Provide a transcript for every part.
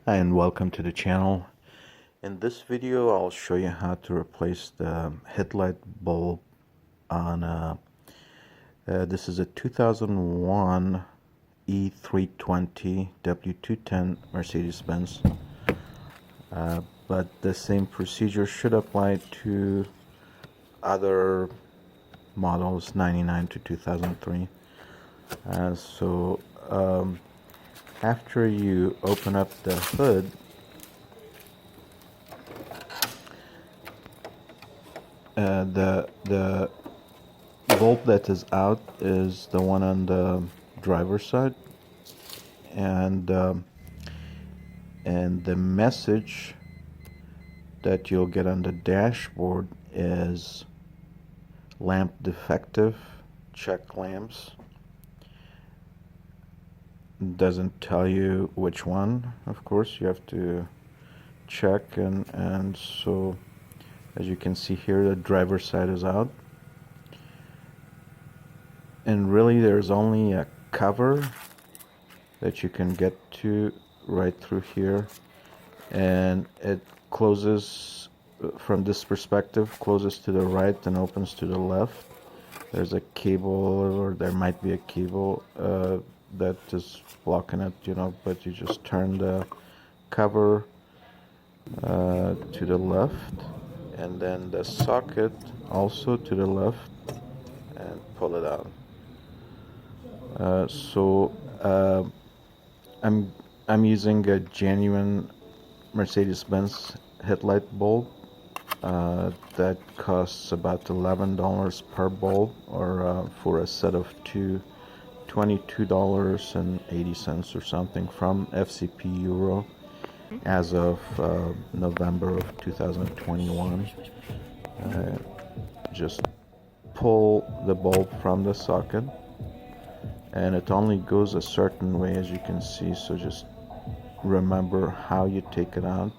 Hi, and welcome to the channel. In this video I'll show you how to replace the headlight bulb on this is a 2001 E320 W210 Mercedes-Benz, but the same procedure should apply to other models 99 to 2003. After you open up the hood, the bulb that is out is the one on the driver's side, and the message that you'll get on the dashboard is lamp defective, check lamps. Doesn't tell you which one, of course. You have to check, and so as you can see here, the driver's side is out, and really there's only a cover that you can get to right through here, and it closes from this perspective, closes to the right and opens to the left. There's a cable, or there might be a cable that is blocking it, but you just turn the cover to the left, and then the socket also to the left, and pull it out. I'm using a genuine Mercedes-Benz headlight bulb that costs about $11 per bulb, or for a set of two, $22.80 or something, from FCP Euro as of November of 2021. Just pull the bulb from the socket, and it only goes a certain way, as you can see, so just remember how you take it out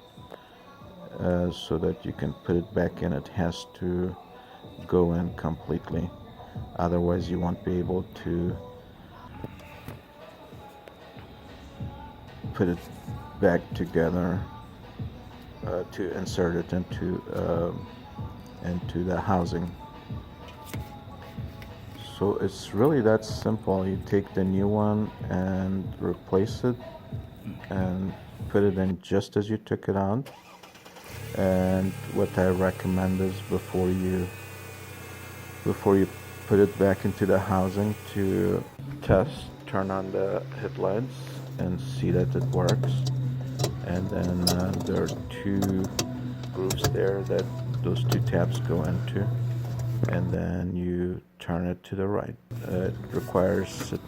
so that you can put it back in. It has to go in completely, otherwise you won't be able to put it back together to insert it into the housing. So it's really that simple. You take the new one and replace it and put it in just as you took it out. And what I recommend is before you put it back into the housing, to turn on the headlights and see that it works. And then there are two grooves there that those two tabs go into, and then you turn it to the right. It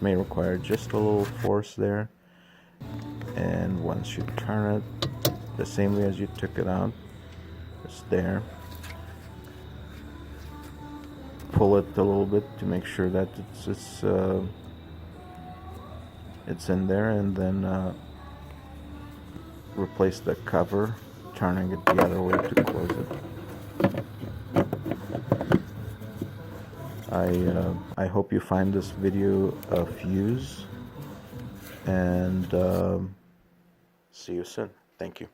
may require just a little force there, and once you turn it the same way as you took it out, it's there. Pull it a little bit to make sure that it's in there, and then replace the cover, turning it the other way to close it. I hope you find this video of use, and see you soon. Thank you.